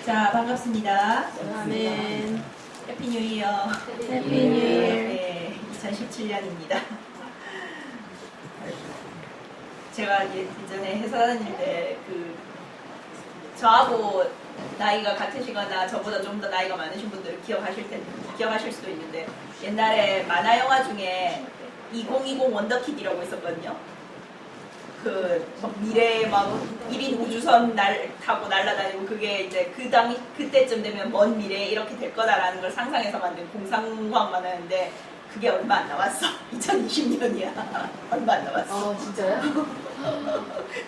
자, 반갑습니다. 아멘. 해피 뉴 이어. 해피 뉴 이어. 네, 2017년입니다. 제가 예전에 회사 다닐 때 저하고 나이가 같으시거나 저보다 좀 더 나이가 많으신 분들 기억하실 수도 있는데, 옛날에 만화 영화 중에 2020 원더키드라고 있었거든요. 막 미래에 막 1인 우주선 타고 날아다니고, 그게 이제 그때쯤 되면 먼 미래에 이렇게 될 거다라는 걸 상상해서 만든 공상과학 만화였는데, 그게 얼마 안 남았어. 2020년이야. 얼마 안 남았어. 아, 진짜요?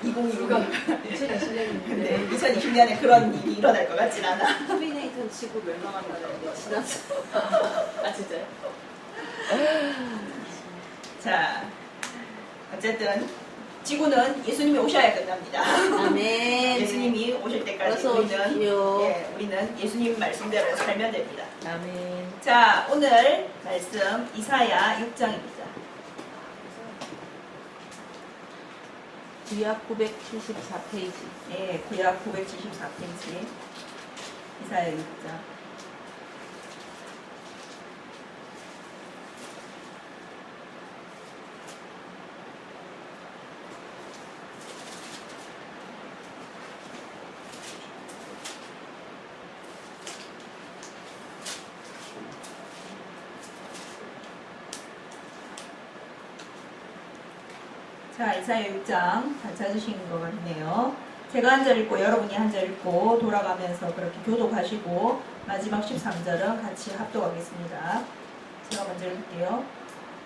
2020. 2020년인데. 근데 2020년에 그런 일이 일어날 것 같진 않아. 터미네이터 지구 멸망한다는데 지났어. 아, 진짜요? 자, 어쨌든 지구는 예수님이 오셔야 끝납니다. 아멘. 예수님이 오실 때까지 어서 오십시오. 우리는 예수님 말씀대로 살면 됩니다. 아멘. 자, 오늘 말씀 이사야 6장입니다. 구약 974페이지. 예, 구약 974페이지 이사야 6장. 자, 이사야 6장 다 찾으신 것 같네요. 제가 한 절 읽고 여러분이 한 절 읽고 돌아가면서 그렇게 교독하시고 마지막 13절은 같이 합독하겠습니다. 제가 먼저 읽을게요.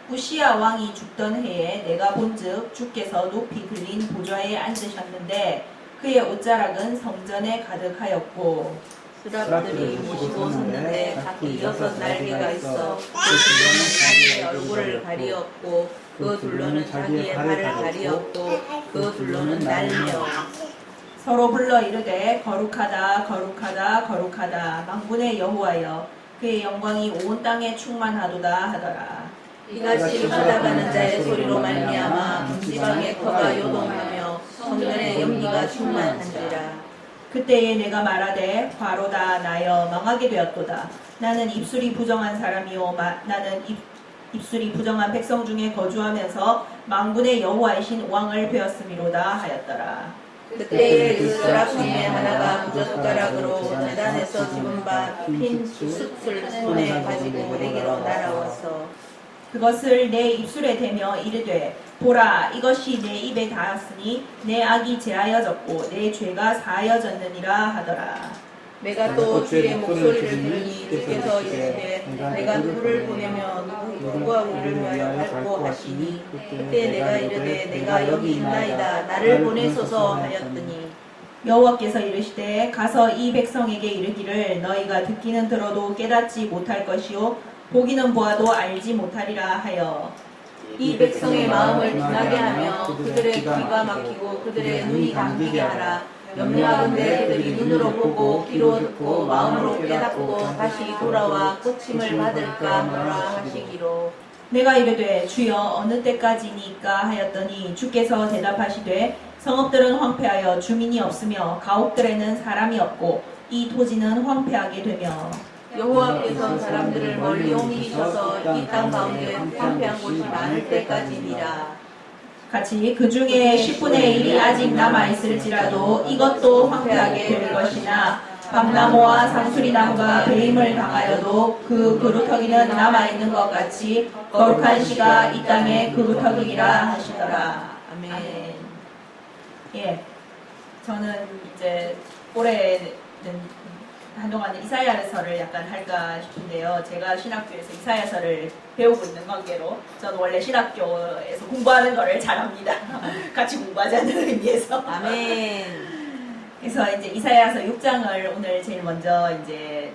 우시야 왕이 죽던 해에 내가 본즉 주께서 높이 들린 보좌에 앉으셨는데 그의 옷자락은 성전에 가득하였고 스랍들이 모시고 섰는데 각기 6 날개가 있어 그 둘로는 자기의 얼굴을 가리었고 그 둘로는 자기의 발을 가리었고 그 둘로는 날며 서로 불러 이르되 거룩하다 거룩하다 거룩하다 만군의 여호와여 그의 영광이 온 땅에 충만하도다 하더라. 이같이 받아가는 자의 소리로 말미암아 금지방의 터가 요동하며 성전의 연기가 충만한지라. 그때에 내가 말하되 과로다 나여 망하게 되었도다. 나는 입술이 부정한 사람이요 나는 입술이 부정한 백성 중에 거주하면서 만군의 여호와이신 왕을 배웠음이로다 하였더라. 그때에 그 스랍 중에 하나가 부젓가락으로 재단에서 집은 바 핀 숯을 손에 가지고 내게로 날아와서 그것을 내 입술에 대며 이르되 보라 이것이 내 입에 닿았으니 내 악이 제하여졌고 내 죄가 사하여졌느니라 하더라. 내가 또 주의 목소리를 들으니 주께서 이르시되 내가 누구를 보내며 누가 우리를 위하여 갈고 하시니 그때 내가 이르되 내가 여기 있나이다 나를 보내소서 하였더니 여호와께서 이르시되 가서 이 백성에게 이르기를 너희가 듣기는 들어도 깨닫지 못할 것이요 보기는 보아도 알지 못하리라 하여 이 백성의 마음을 둔하게 하며 그들의 귀가 막히고 그들의 눈이 감기게 하라. 염려하건대 그들이 눈으로 보고 귀로 듣고 마음으로 깨닫고 다시 돌아와 고침을 받을까 하노라 하시기로. 내가 이르되 주여 어느 때까지니까 하였더니 주께서 대답하시되 성읍들은 황폐하여 주민이 없으며 가옥들에는 사람이 없고 이 토지는 황폐하게 되며 여호와께서 사람들을 멀리 옮기셔서 이 땅 가운데 황폐한 곳이 많을 때까지니라. 같이 그 중에 10분의 1이 아직 남아있을지라도 이것도 황폐하게 될 것이나 밤나무와 상수리나무가 배임을 당하여도 그 그루터기는 남아있는 것 같이 거룩한 씨가 이 땅에 그루터기라 하시더라. 아멘. 예, 저는 이제 올해는 한동안 이사야서를 약간 할까 싶은데요. 제가 신학교에서 이사야서를 배우고 있는 관계로 저는 원래 신학교에서 공부하는 거를 잘합니다. 같이 공부하자는 의미에서. 아멘. 그래서 이제 이사야서 6장을 오늘 제일 먼저 이제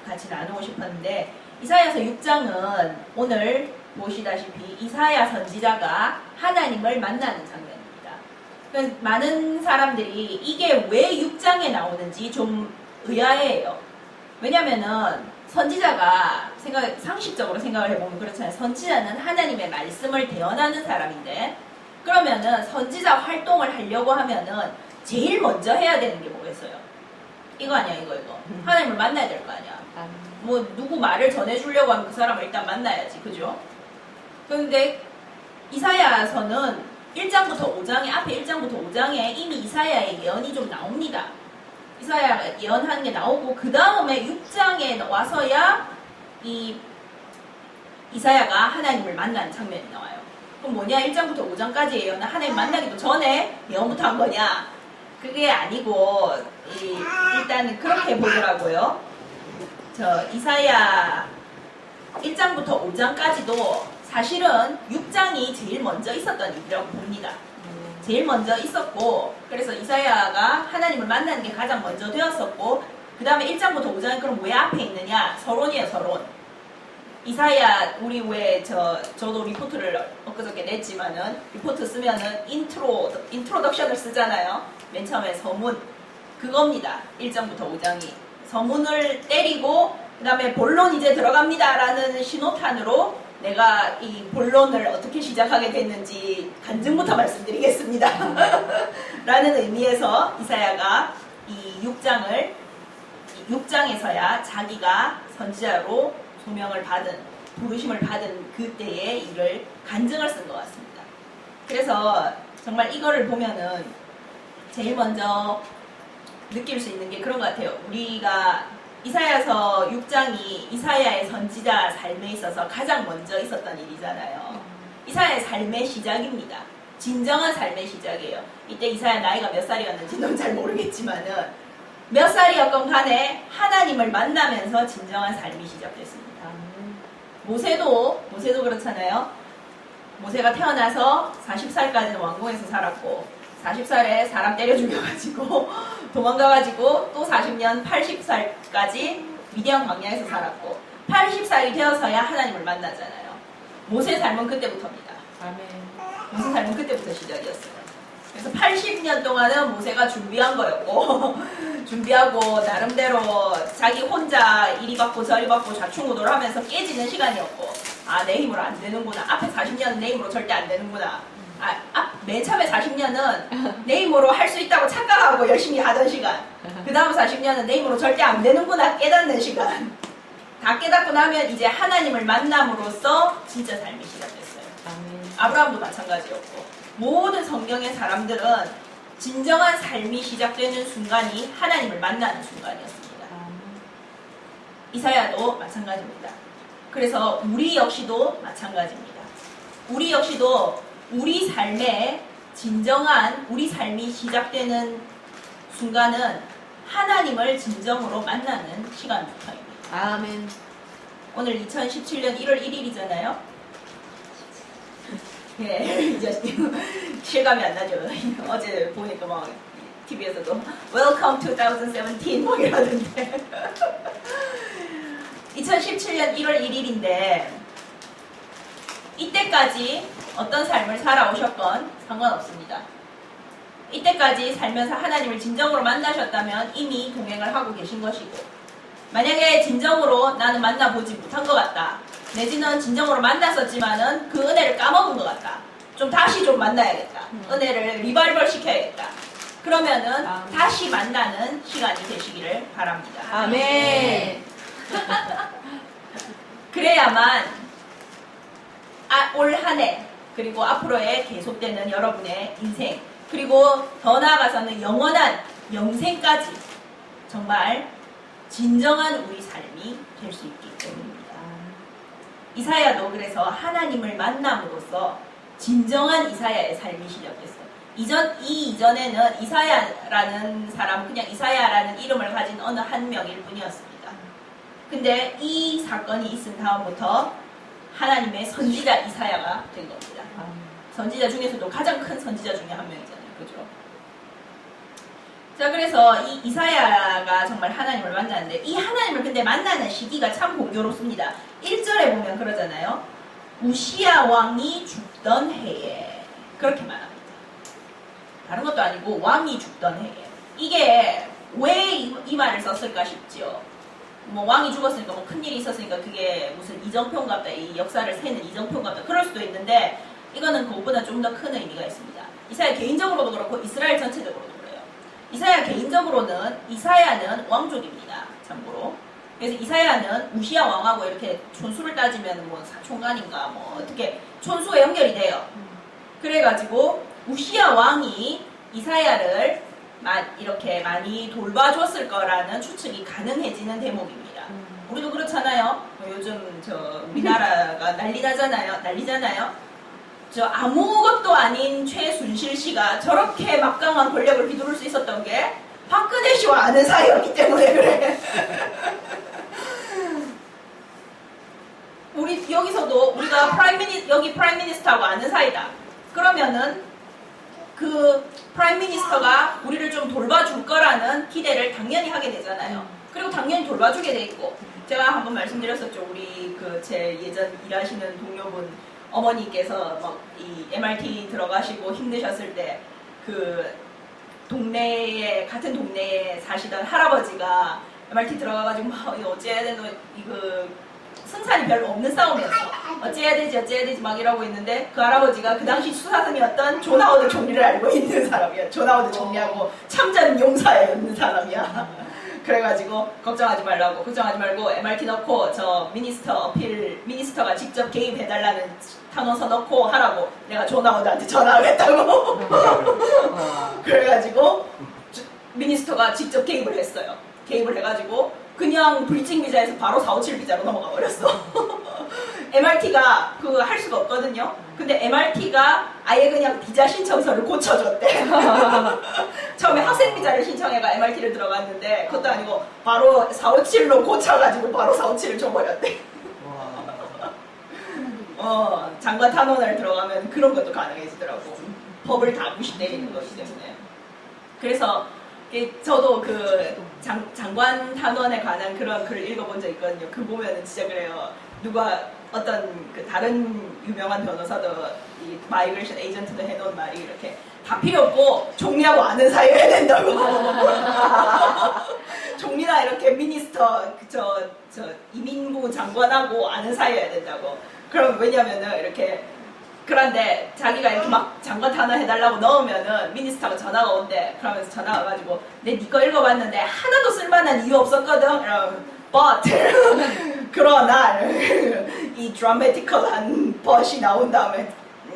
같이 나누고 싶었는데, 이사야서 6장은 오늘 보시다시피 이사야 선지자가 하나님을 만나는 장면입니다. 그러니까 많은 사람들이 이게 왜 6장에 나오는지 좀 의아해요. 왜냐면은 선지자가 상식적으로 생각을 해보면 그렇잖아요. 선지자는 하나님의 말씀을 대언하는 사람인데, 그러면은 선지자 활동을 하려고 하면은 제일 먼저 해야 되는 게 뭐겠어요? 이거 아니야, 이거. 하나님을 만나야 될 거 아니야. 뭐 누구 말을 전해주려고 하면 그 사람을 일단 만나야지, 그죠? 그런데 이사야서는 1장부터 5장에, 앞에 1장부터 5장에 이미 이사야의 예언이 좀 나옵니다. 이사야가 예언하는 게 나오고, 그 다음에 6장에 와서야 이 이사야가 하나님을 만난 장면이 나와요. 그럼 뭐냐? 1장부터 5장까지 예언은 하나님 만나기도 전에 예언부터 한 거냐? 그게 아니고, 일단은 그렇게 보더라고요. 이사야 1장부터 5장까지도 사실은 6장이 제일 먼저 있었던 일이라고 봅니다. 제일 먼저 있었고, 그래서 이사야가 하나님을 만나는 게 가장 먼저 되었었고, 그 다음에 1장부터 5장은 그럼 왜 앞에 있느냐? 서론이에요, 서론. 이사야, 우리 왜 저도 리포트를 엊그저께 냈지만은, 리포트 쓰면은 인트로덕션을 쓰잖아요. 맨 처음에 서문. 그겁니다. 1장부터 5장이. 서문을 때리고, 그 다음에 본론 이제 들어갑니다. 라는 신호탄으로 내가 이 본론을 어떻게 시작하게 됐는지 간증부터 말씀드리겠습니다. 라는 의미에서 이사야가 이 6장에서야 자기가 선지자로 소명을 받은, 부르심을 받은 그때의 일을 간증을 쓴 것 같습니다. 그래서 정말 이거를 보면은 제일 먼저 느낄 수 있는 게 그런 것 같아요. 우리가 이사야서 6장이 이사야의 선지자 삶에 있어서 가장 먼저 있었던 일이잖아요. 이사야의 삶의 시작입니다. 진정한 삶의 시작이에요. 이때 이사야 나이가 몇 살이었는지는 잘 모르겠지만은 몇 살이었건 간에 하나님을 만나면서 진정한 삶이 시작됐습니다. 모세도 그렇잖아요. 모세가 태어나서 40살까지는 왕궁에서 살았고 40살에 사람 때려 죽여가지고 도망가가지고 또 40년 80살까지 미디안 광야에서 살았고 80살이 되어서야 하나님을 만나잖아요. 모세 삶은 그때부터입니다. 모세 삶은 그때부터 시작이었어요. 그래서 80년 동안은 모세가 준비한 거였고 준비하고 나름대로 자기 혼자 이리 받고 저리 받고 좌충우돌 하면서 깨지는 시간이었고 내 힘으로 안 되는구나. 앞에 40년은 내 힘으로 절대 안 되는구나. 맨 처음에 40년은 내 힘으로 할 수 있다고 착각하고 열심히 하던 시간. 그 다음 40년은 내 힘으로 절대 안 되는구나 깨닫는 시간. 다 깨닫고 나면 이제 하나님을 만남으로써 진짜 삶이 시작됐어요. 아브라함도 마찬가지였고 모든 성경의 사람들은 진정한 삶이 시작되는 순간이 하나님을 만나는 순간이었습니다. 이사야도 마찬가지입니다. 그래서 우리 역시도 마찬가지입니다. 우리 역시도 우리 삶에 진정한 우리 삶이 시작되는 순간은 하나님을 진정으로 만나는 시간부터입니다. 아멘. 오늘 2017년 1월 1일이잖아요. 예, 이제 실감이 안 나죠. 어제 보니까 막 TV에서도 Welcome 2017 뭐 이러던데 2017년 1월 1일인데 이때까지 어떤 삶을 살아오셨건 상관없습니다. 이때까지 살면서 하나님을 진정으로 만나셨다면 이미 동행을 하고 계신 것이고 만약에 진정으로 나는 만나보지 못한 것 같다. 내지는 진정으로 만났었지만은 그 은혜를 까먹은 것 같다. 좀 다시 좀 만나야겠다. 은혜를 리바이벌 시켜야겠다. 그러면은 다시 만나는 시간이 되시기를 바랍니다. 아멘. 그래야만 올 한 해 그리고 앞으로의 계속되는 여러분의 인생 그리고 더 나아가서는 영원한 영생까지 정말 진정한 우리 삶이 될 수 있기 때문입니다. 이사야도 그래서 하나님을 만남으로써 진정한 이사야의 삶이 시작됐어요. 이전에는 이사야라는 사람, 그냥 이사야라는 이름을 가진 어느 한 명일 뿐이었습니다. 근데 이 사건이 있은 다음부터 하나님의 선지자 이사야가 된 겁니다. 선지자 중에서도 가장 큰 선지자 중에 한 명이잖아요. 그죠? 자, 그래서 이 이사야가 정말 하나님을 만나는데 이 하나님을 근데 만나는 시기가 참 공교롭습니다. 1절에 보면 그러잖아요. 우시야 왕이 죽던 해에 그렇게 말합니다. 다른 것도 아니고 왕이 죽던 해에 이게 왜 이 말을 썼을까 싶죠. 뭐 왕이 죽었으니까 뭐 큰일이 있었으니까 그게 무슨 이정표 같다, 이 역사를 세는 이정표 같다 그럴 수도 있는데 이거는 그것보다 좀 더 큰 의미가 있습니다. 이사야 개인적으로도 그렇고 이스라엘 전체적으로도 그래요. 이사야 개인적으로는 이사야는 왕족입니다. 참고로. 그래서 이사야는 우시야 왕하고 이렇게 촌수를 따지면 뭐 사촌간인가 뭐 어떻게 촌수가 연결이 돼요. 그래가지고 우시야 왕이 이사야를 이렇게 많이 돌봐줬을 거라는 추측이 가능해지는 대목입니다. 우리도 그렇잖아요. 요즘 우리나라가 난리잖아요. 저 아무것도 아닌 최순실 씨가 저렇게 막강한 권력을 휘두를 수 있었던 게 박근혜 씨와 아는 사이였기 때문에 그래. 우리 여기서도 우리가 여기 프라임 미니스터하고 아는 사이다. 그러면은 그 프라임 미니스터가 우리를 좀 돌봐줄 거라는 기대를 당연히 하게 되잖아요. 그리고 당연히 돌봐주게 돼 있고, 제가 한번 말씀드렸었죠. 우리 제 예전 일하시는 동료분 어머니께서 막 이 MRT 들어가시고 힘드셨을 때 같은 동네에 사시던 할아버지가 MRT 들어가가지고 막 어찌해야 되노 승산이 별로 없는 싸움이었어. 어찌해야 되지 막 이러고 있는데 그 할아버지가 그 당시 수사관이었던 존 하워드 총리를 알고 있는 사람이야. 존 하워드 총리하고 참전 용사였는 사람이야. 그래가지고 걱정하지 말고 MRT 넣고 저 미니스터가 직접 개입해달라는 탄원서 넣고 하라고 내가 존 하워드한테 전화하겠다고. 그래가지고 미니스터가 직접 개입을 했어요. 개입을 해가지고 그냥 브리징 비자에서 바로 457 비자로 넘어가 버렸어. MRT가 할 수가 없거든요. 근데 MRT가 아예 그냥 비자 신청서를 고쳐줬대. 처음에 학생 비자를 신청해가 MRT를 들어갔는데 그것도 아니고 바로 457로 고쳐가지고 바로 457을 줘버렸대. 장관 탄원을 들어가면 그런 것도 가능해지더라고. 법을 다 무시내리는 거기 때문에. 그래서 저도 장관 탄원에 관한 그런 글을 읽어본 적 있거든요. 보면은 진짜 그래요. 어떤 다른 유명한 변호사도 이 마이그레이션 에이전트도 해놓은 말이 이렇게 다 필요 없고 총리하고 아는 사이여야 된다고. 총리나 이렇게 미니스터 이민부 장관하고 아는 사이여야 된다고. 그럼 왜냐면은 이렇게 그런데 자기가 이렇게 막 장관 탄원 해달라고 넣으면은 미니스터가 전화가 온대. 그러면서 전화가 와가지고 네 거 읽어봤는데 하나도 쓸만한 이유 없었거든. but 그러나 이 드라마티컬한 but이 나온 다음에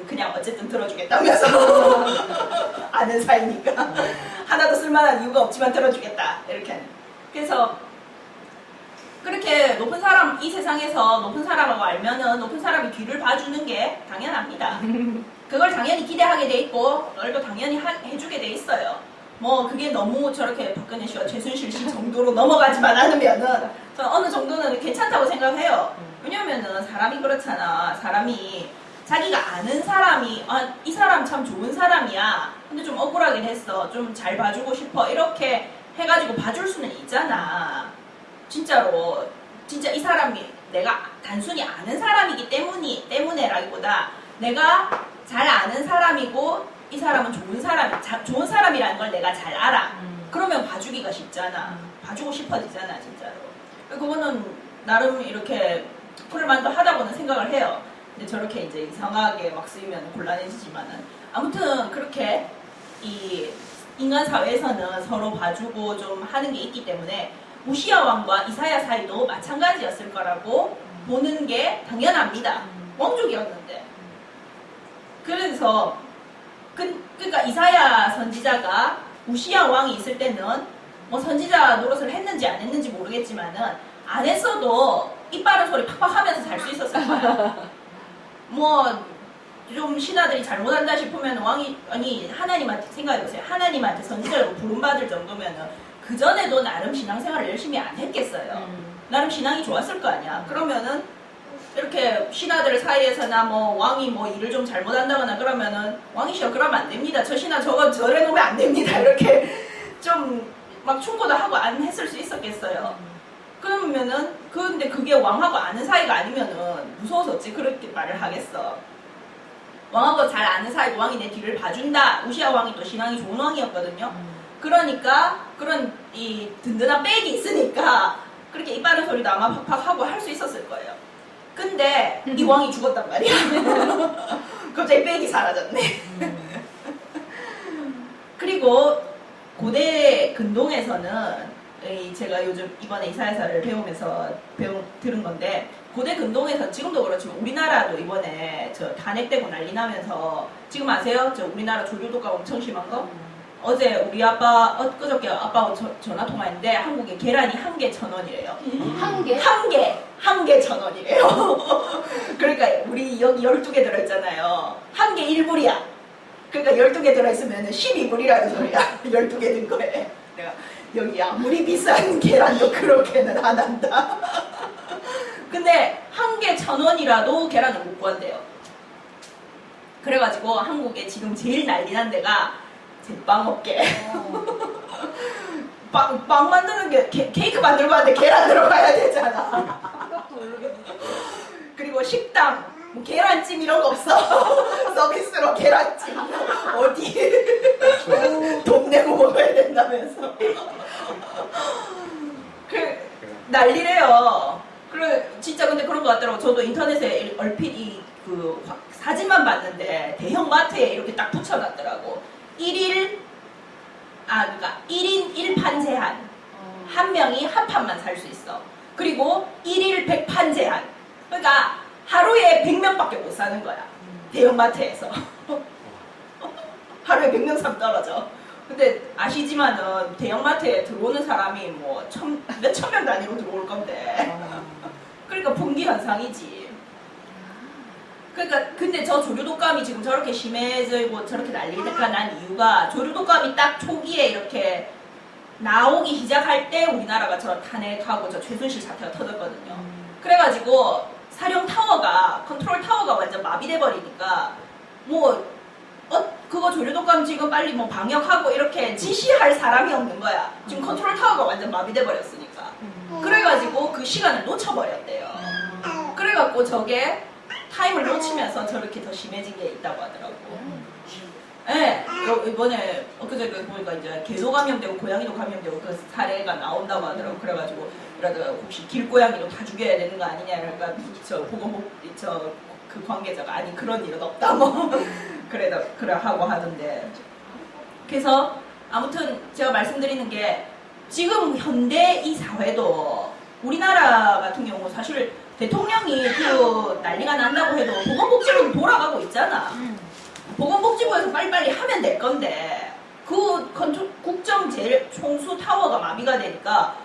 그냥 어쨌든 들어주겠다면서 아는 사이니까 하나도 쓸만한 이유가 없지만 들어주겠다 이렇게. 그래서 그렇게 이 세상에서 높은 사람하고 알면은 높은 사람이 뒤를 봐주는 게 당연합니다. 그걸 당연히 기대하게 돼 있고, 그걸 당연히 해주게 돼 있어요. 뭐, 그게 너무 저렇게 박근혜 씨와 최순실 씨 정도로 넘어가지만 않으면은, 저는 어느 정도는 괜찮다고 생각해요. 왜냐면은 사람이 그렇잖아. 사람이 자기가 아는 사람이, 이 사람 참 좋은 사람이야. 근데 좀 억울하긴 했어. 좀 잘 봐주고 싶어. 이렇게 해가지고 봐줄 수는 있잖아. 진짜로 진짜 이 사람이 내가 단순히 아는 사람이기 때문에라기보다 내가 잘 아는 사람이고 이 사람은 좋은 사람이라는 걸 내가 잘 알아. 그러면 봐주기가 쉽잖아. 봐주고 싶어지잖아 진짜로. 그거는 나름 이렇게 풀만도 하다고는 생각을 해요. 근데 저렇게 이제 이상하게 막 쓰이면 곤란해지지만은 아무튼 그렇게 이 인간 사회에서는 서로 봐주고 좀 하는 게 있기 때문에 우시야 왕과 이사야 사이도 마찬가지였을 거라고 보는 게 당연합니다. 왕족이었는데. 그래서 그러니까 이사야 선지자가 우시야 왕이 있을 때는 뭐 선지자 노릇을 했는지 안 했는지 모르겠지만은 안 했어도 입 바른 소리 팍팍 하면서 살 수 있었을 거야. 뭐 좀 신하들이 잘못한다 싶으면 하나님한테 생각해보세요. 하나님한테 선지자로 부름받을 정도면은 그 전에도 나름 신앙생활을 열심히 안 했겠어요. 나름 신앙이 좋았을 거 아니야. 그러면은 이렇게 신하들 사이에서나 뭐 왕이 뭐 일을 좀 잘못한다거나 그러면은 왕이시여 그러면 안 됩니다. 저 신하 저거 저래 놓으면 안 됩니다. 이렇게 좀 막 충고도 하고 안 했을 수 있었겠어요. 그러면은 근데 그게 왕하고 아는 사이가 아니면은 무서워서 어찌 그렇게 말을 하겠어. 왕하고 잘 아는 사이고 왕이 내 뒤를 봐준다. 우시야 왕이 또 신앙이 좋은 왕이었거든요. 그러니까 그런 이 든든한 백이 있으니까 그렇게 입 바른 소리도 아마 팍팍 하고 할 수 있었을 거예요. 근데 이 왕이 죽었단 말이야. 갑자기 백이 사라졌네. 그리고 고대 근동에서는 제가 요즘 이번에 이사야서를 배우면서 들은 건데 고대 근동에서는 지금도 그렇지만 우리나라도 이번에 저 탄핵되고 난리 나면서 지금 아세요? 저 우리나라 조류독감 엄청 심한 거? 어제 우리 아빠 엊그저께 아빠하고 전화 통화했는데 한국에 계란이 한 개 1,000원이래요. 한 개? 한 개 1,000원이래요. 그러니까 우리 여기 12개 들어있잖아요. 한 개 1불이야. 그러니까 12개 들어있으면 12불이라는 소리야. 12개 든 거에. 내가 여기 아무리 비싼 계란도 그렇게는 안 한다. 근데 한 개 1,000원이라도 계란을 못 구한대요. 그래가지고 한국에 지금 제일 난리 난 데가 제빵업계. 빵 만드는 게 케이크 만들고 하는데 계란 들어가야 되잖아. 그리고 식당 뭐 계란찜 이런 거 없어. 서비스로 계란찜 어디 돈 내고 먹어야 된다면서. 그 난리래요. 그래 진짜 근데 그런 거 같더라고. 저도 인터넷에 얼핏 그 사진만 봤는데 대형 마트에 이렇게 딱 붙여놨더라고. 1인 1판 제한. 한 명이 한 판만 살 수 있어. 그리고 1일 100판 제한. 그러니까 하루에 100명밖에 못 사는 거야. 대형마트에서. 하루에 100명 사면 떨어져. 근데 아시지만은 대형마트에 들어오는 사람이 뭐 몇천 명 단위로 들어올 건데. 그러니까 분기 현상이지. 그러니까 근데 저 조류독감이 지금 저렇게 심해지고 저렇게 난리가 난 이유가 조류독감이 딱 초기에 이렇게 나오기 시작할 때 우리나라가 저 탄핵하고 저 최순실 사태가 터졌거든요. 그래가지고 사령 타워가 컨트롤 타워가 완전 마비돼 버리니까 뭐 그거 조류독감 지금 빨리 뭐 방역하고 이렇게 지시할 사람이 없는 거야. 지금 컨트롤 타워가 완전 마비돼 버렸으니까. 그래가지고 그 시간을 놓쳐버렸대요. 그래갖고 저게 타임을 놓치면서 저렇게 더 심해진 게 있다고 하더라고. 네, 이번에 엊그저께 보니까 이제 개도 감염되고 고양이도 감염되고 그 사례가 나온다고 하더라고. 그래가지고 혹시 길고양이도 다 죽여야 되는 거 아니냐. 그러니까 저 그 관계자가 아니 그런 일은 없다 뭐 그래 하고 하던데. 그래서 아무튼 제가 말씀드리는 게 지금 현대 이 사회도 우리나라 같은 경우 사실 대통령이 그 난리가 난다고 해도 보건복지부는 돌아가고 있잖아. 보건복지부에서 빨리빨리 하면 될 건데 그 국정제일총수 타워가 마비가 되니까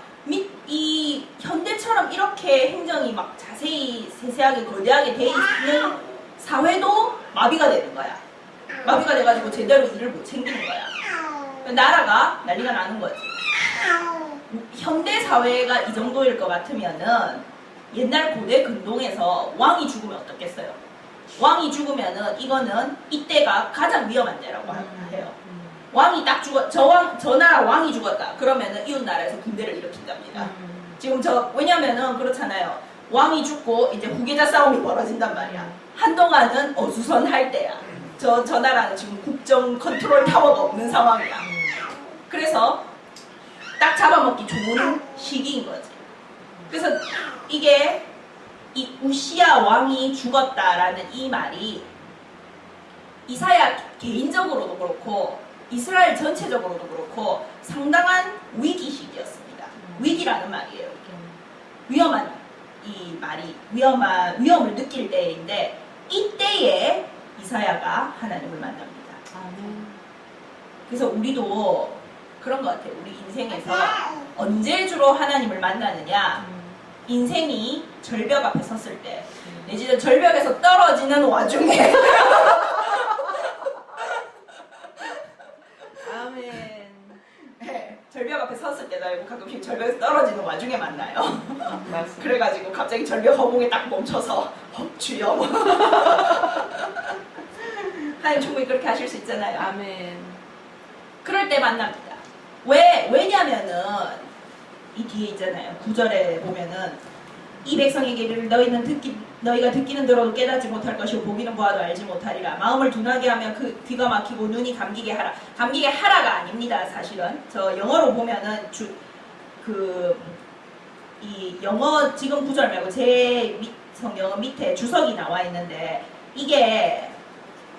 이 현대처럼 이렇게 행정이 막 자세히 세세하게 거대하게 돼 있는 사회도 마비가 되는 거야. 마비가 돼가지고 제대로 일을 못 챙기는 거야. 나라가 난리가 나는 거지. 현대 사회가 이 정도일 것 같으면은 옛날 고대 근동에서 왕이 죽으면 어떻겠어요? 왕이 죽으면은 이거는 이때가 가장 위험한 때라고 해요. 왕이 딱 저 나라 왕이 죽었다. 그러면은 이웃 나라에서 군대를 일으킨답니다. 지금 왜냐면은 그렇잖아요. 왕이 죽고 이제 후계자 싸움이 벌어진단 말이야. 한동안은 어수선할 때야. 저 나라는 지금 국정 컨트롤 타워가 없는 상황이야. 그래서 딱 잡아먹기 좋은 시기인 거지. 그래서 이게 이 우시야 왕이 죽었다라는 이 말이 이사야 개인적으로도 그렇고 이스라엘 전체적으로도 그렇고 상당한 위기 시기였습니다. 위기라는 말이에요. 위험한 이 말이 위험을 느낄 때인데 이때에 이사야가 하나님을 만납니다. 그래서 우리도 그런 것 같아요. 우리 인생에서 언제 주로 하나님을 만나느냐? 인생이 절벽 앞에 섰을 때, 내지는 절벽에서 떨어지는 와중에 아멘. 네, 절벽 앞에 섰을 때도 알고 가끔씩 절벽에서 떨어지는 와중에 만나요. 그래가지고 갑자기 절벽 허공에 딱 멈춰서 주여 하나님 충분히 그렇게 하실 수 있잖아요. 아멘. 그럴 때 만납니다. 왜냐면은 이 뒤에 있잖아요. 9절에 보면은 이 백성에게 이르를 너희가 듣기는 들어도 깨닫지 못할 것이고 보기는 보아도 알지 못하리라. 마음을 둔하게 하면 그 귀가 막히고 눈이 감기게 하라. 감기게 하라가 아닙니다. 사실은 저 영어로 보면은 이 영어 지금 9절 말고 제 성경 밑에 주석이 나와 있는데 이게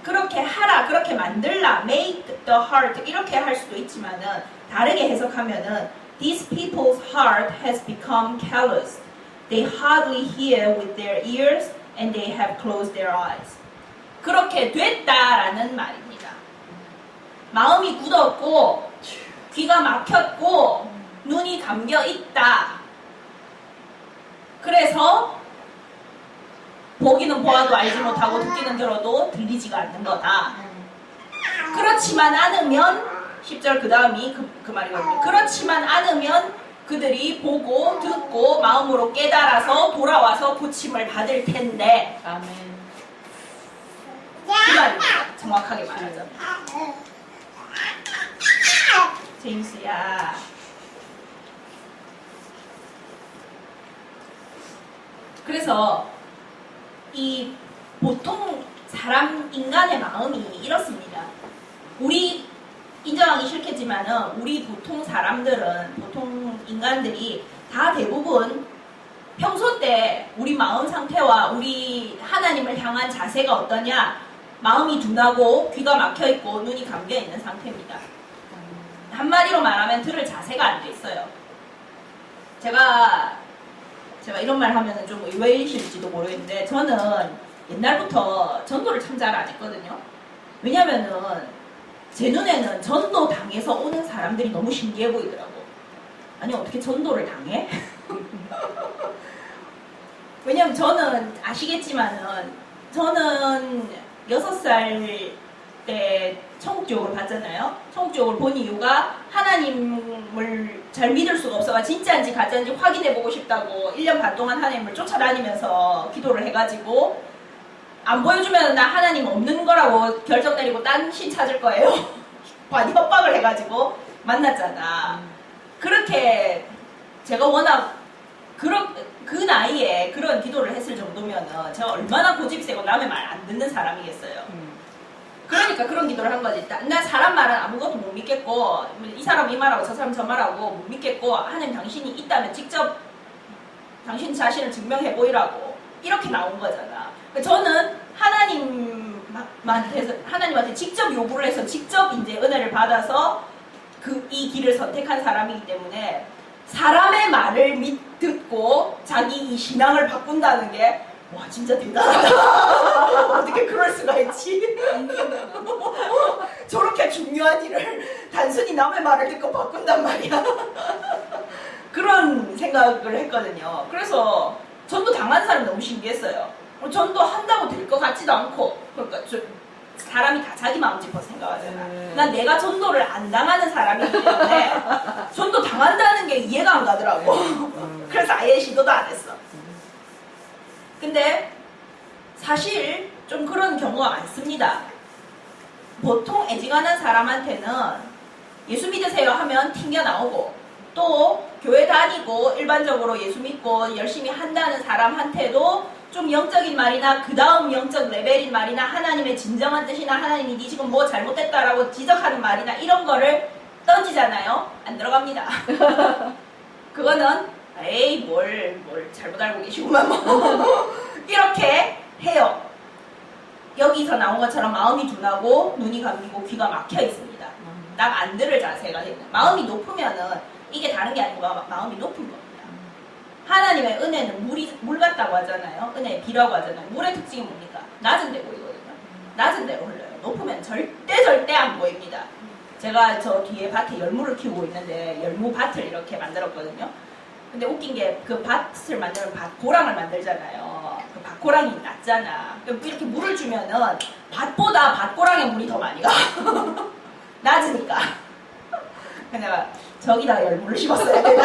그렇게 하라, 그렇게 만들라, make the heart 이렇게 할 수도 있지만은 다르게 해석하면은 these people's heart has become callous. They hardly hear with their ears and they have closed their eyes. 그렇게 됐다라는 말입니다. 마음이 굳었고 귀가 막혔고 눈이 감겨 있다. 그래서 보기는 보아도 알지 못하고 듣기는 들어도 들리지가 않는 거다. 그렇지만 않으면 10절 그 다음이 그 말이거든요. 그렇지만 않으면 그들이 보고 듣고 마음으로 깨달아서 돌아와서 고침을 받을 텐데 아멘. 그 말입니다. 정확하게 말하자면. 제임스야. 그래서 이 보통 사람 인간의 마음이 이렇습니다. 우리 인정하기 싫겠지만은 우리 보통 사람들은 보통 인간들이 다 대부분 평소 때 우리 마음 상태와 우리 하나님을 향한 자세가 어떠냐? 마음이 둔하고 귀가 막혀 있고 눈이 감겨 있는 상태입니다. 한마디로 말하면 들을 자세가 안 돼 있어요. 제가 이런 말 하면 좀 의외이실지도 모르겠는데 저는 옛날부터 전도를 참 잘 안 했거든요. 왜냐면은 제 눈에는 전도 당해서 오는 사람들이 너무 신기해 보이더라고. 아니 어떻게 전도를 당해? 왜냐면 저는 아시겠지만은 저는 6살 때 천국교육을 봤잖아요. 천국교육을 본 이유가 하나님을 잘 믿을 수가 없어가 진짜인지 가짜인지 확인해보고 싶다고 1년 반 동안 하나님을 쫓아다니면서 기도를 해가지고 안 보여주면 나 하나님 없는 거라고 결정 내리고 딴 신 찾을 거예요. 많이 협박을 해가지고 만났잖아. 그렇게 제가 워낙 그 나이에 그런 기도를 했을 정도면은 제가 얼마나 고집이 세고 남의 말 안 듣는 사람이겠어요. 그러니까 그런 기도를 한 거지. 나 사람 말은 아무것도 못 믿겠고 이 사람 이 말하고 저 사람 저 말하고 못 믿겠고 하나님 당신이 있다면 직접 당신 자신을 증명해 보이라고 이렇게 나온 거잖아. 저는 하나님한테 직접 요구를 해서 직접 이제 은혜를 받아서 이 길을 선택한 사람이기 때문에 사람의 말을 듣고 자기 이 신앙을 바꾼다는 게 와 진짜 대단하다. 어떻게 그럴 수가 있지? 저렇게 중요한 일을 단순히 남의 말을 듣고 바꾼단 말이야. 그런 생각을 했거든요. 그래서 전도 당한 사람이 너무 신기했어요. 전도 한다고 될 것 같지도 않고 그러니까 사람이 다 자기 마음 짚어서 생각하잖아. 난 내가 전도를 안 당하는 사람이기 때문에 전도 당한다는 게 이해가 안 가더라고. 그래서 아예 시도도 안 했어. 근데 사실 좀 그런 경우가 많습니다. 보통 애지간한 사람한테는 예수 믿으세요 하면 튕겨 나오고 또 교회 다니고 일반적으로 예수 믿고 열심히 한다는 사람한테도 좀 영적인 말이나 그 다음 영적 레벨인 말이나 하나님의 진정한 뜻이나 하나님이 네 지금 뭐 잘못됐다라고 지적하는 말이나 이런 거를 던지잖아요. 안 들어갑니다. 그거는 에이 뭘 잘못 알고 계시구만 뭐 이렇게 해요. 여기서 나온 것처럼 마음이 둔하고 눈이 감기고 귀가 막혀 있습니다. 딱 안 들을 자세가 되는. 마음이 높으면은 이게 다른 게 아니고 마음이 높은 겁니다. 하나님의 은혜는 물 같다고 하잖아요. 은혜의 비라고 하잖아요. 물의 특징이 뭡니까? 낮은 데 보이거든요. 낮은 데로 흘러요. 높으면 절대 안 보입니다. 제가 저 뒤에 밭에 열무를 키우고 있는데 열무 밭을 이렇게 만들었거든요. 근데 웃긴 게 그 밭을 만들면 밭고랑을 만들잖아요. 그 밭고랑이 낮잖아. 이렇게 물을 주면은 밭보다 밭고랑에 물이 더 많이 가. 낮으니까. 내가 저기다가 열무를 심었어야 되나.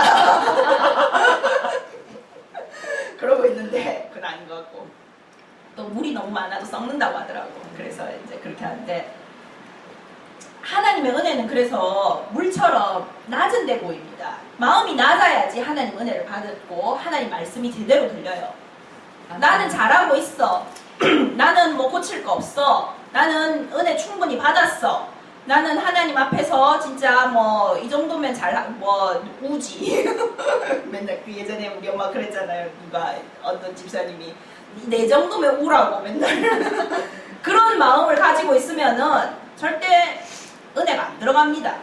그러고 있는데 그건 아닌 것 같고. 또 물이 너무 많아도 썩는다고 하더라고. 그래서 이제 그렇게 하는데 하나님의 은혜는 그래서 물처럼 낮은 데 보입니다. 마음이 낮아야지 하나님 은혜를 받고 하나님 말씀이 제대로 들려요. 나는 잘하고 있어. 나는 뭐 고칠 거 없어. 나는 은혜 충분히 받았어. 나는 하나님 앞에서 진짜 뭐 이 정도면 우지. 맨날 그 예전에 우리 엄마 그랬잖아요. 누가 어떤 집사님이 내 정도면 우라고 맨날 그런 마음을 가지고 있으면은 절대 은혜가 안 들어갑니다.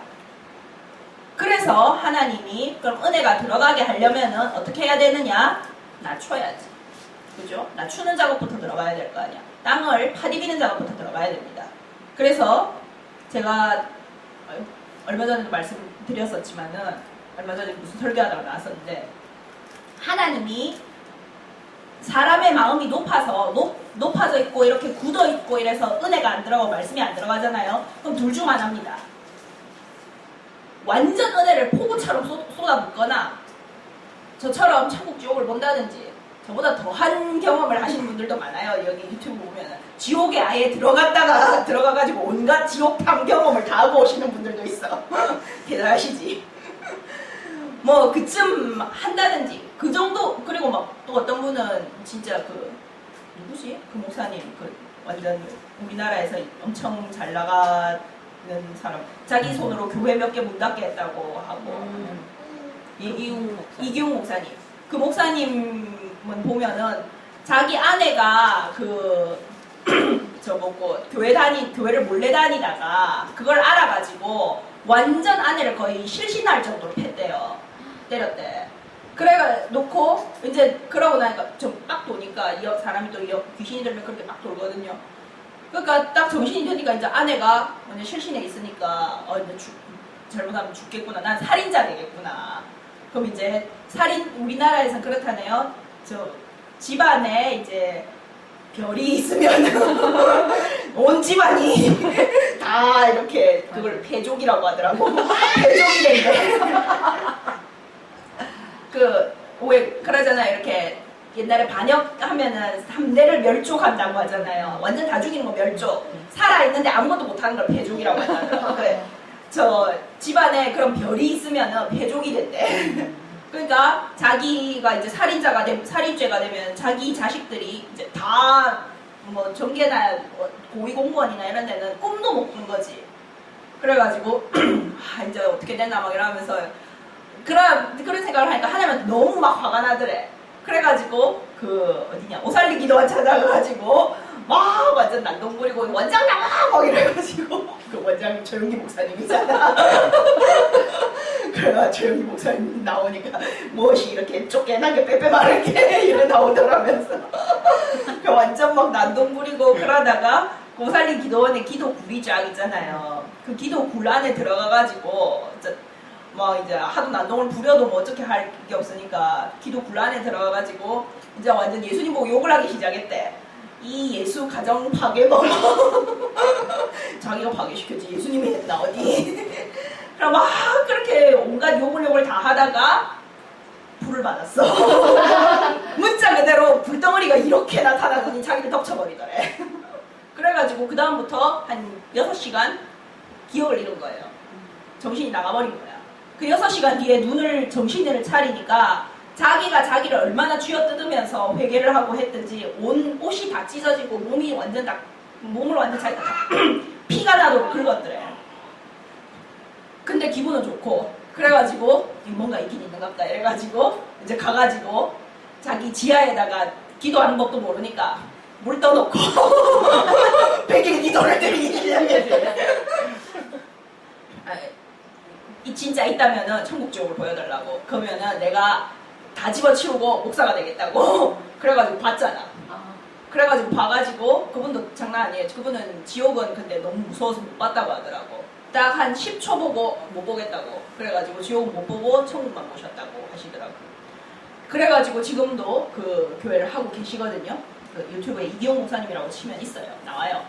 그래서 하나님이 그럼 은혜가 들어가게 하려면은 어떻게 해야 되느냐? 낮춰야지. 그죠? 낮추는 작업부터 들어가야 될 거 아니야. 땅을 파디비는 작업부터 들어가야 됩니다. 그래서 제가 얼마 전에도 말씀드렸었지만은 얼마 전에 무슨 설교하다가 나왔었는데 하나님이 사람의 마음이 높아져 있고 이렇게 굳어 있고 이래서 은혜가 안 들어가고 말씀이 안 들어가잖아요. 그럼 둘 중 하나입니다. 완전 은혜를 폭우처럼 쏟아붓거나 저처럼 천국 지옥을 본다든지 저보다 더한 경험을 하시는 분들도 많아요. 여기 유튜브 보면 지옥에 아예 들어가가지고 온갖 지옥탕 경험을 다 하고 오시는 분들도 있어. 대단하시지. 뭐 그쯤 한다든지 그 정도. 그리고 막 또 어떤 분은 진짜 누구지? 그 목사님 완전 우리나라에서 엄청 잘 나가는 사람 자기 손으로 교회 몇 개 문 닫게 했다고 하고 이기웅 목사님. 그 목사님은 보면은 자기 아내가 교회를 몰래 다니다가 그걸 알아가지고 완전 아내를 거의 실신할 정도로 팼대요. 때렸대. 그래가 놓고 이제 그러고 나니까 좀 딱 도니까 사람이 또 귀신이 들면 그렇게 막 돌거든요. 그러니까 딱 정신이 드니까 이제 아내가 완전 실신에 있으니까 이제 잘못하면 죽겠구나. 난 살인자 되겠구나. 그럼 이제 우리나라에선 그렇다네요. 집안에 이제 별이 있으면 온 집안이 다 이렇게 그걸 패족이라고 하더라고. 패족이 된대. 왜 그러잖아요. 이렇게 옛날에 반역하면은 3대를 멸족한다고 하잖아요. 완전 다 죽이는 거 멸족. 살아있는데 아무것도 못하는 걸 패족이라고 하잖아요. 그래. 집안에 그런 별이 있으면은 패족이 된대. 그러니까 자기가 이제 살인죄가 되면 자기 자식들이 이제 다 뭐 전계나 고위공무원이나 이런 데는 꿈도 못 꾼 거지. 그래가지고 이제 어떻게 되나 막 이러면서 그런 생각을 하니까 하나님한테 너무 막 화가 나더래. 그래가지고 오살리 기도원 찾아가가지고 막 완전 난동 부리고 원장 나가! 막 이래가지고 그 원장이 조영기 목사님이잖아. 그래가 조영기 목사님 나오니까 무엇이 이렇게 쫓겨나게 빼빼마르게 이래 나오더라면서 그 완전 막 난동 부리고 그러다가 오살리 기도원에 기도굴이 쫙 있잖아요. 그 기도굴 안에 들어가가지고 뭐 이제 하도 난동을 부려도 뭐 어떻게 할 게 없으니까 기도굴 안에 들어가가지고 이제 완전 예수님 보고 욕을 하기 시작했대. 이 예수 가정 파괴범. 자기가 파괴시켰지 예수님이 했나 어디. 그럼 막 그렇게 온갖 욕을 다 하다가 불을 받았어. 문자 그대로 불덩어리가 이렇게 나타나더니 자기를 덮쳐버리더래. 그래가지고 그 다음부터 한 6시간 기억을 잃은 거예요. 정신이 나가버린 거야. 그 6시간 뒤에 정신을 차리니까 자기가 자기를 얼마나 쥐어뜯으면서 회개를 하고 했든지 온 옷이 다 찢어지고 몸을 완전 자기가 피가 나도록 긁었더래. 근데 기분은 좋고 그래가지고 뭔가 있긴 있는갑다 이래가지고 이제 가가지고 자기 지하에다가 기도하는 법도 모르니까 물 떠놓고 백일 기도를 드리기 시작했대. 진짜 있다면은 천국 지옥을 보여달라고. 그러면은 내가 다 집어치우고 목사가 되겠다고. 그래가지고 봤잖아. 그래가지고 봐가지고 그분도 장난 아니에요. 그분은 지옥은 근데 너무 무서워서 못 봤다고 하더라고. 딱 한 10초 보고 못 보겠다고. 그래가지고 지옥은 못 보고 천국만 보셨다고 하시더라고. 그래가지고 지금도 그 교회를 하고 계시거든요. 그 유튜브에 이기용 목사님이라고 치면 있어요. 나와요.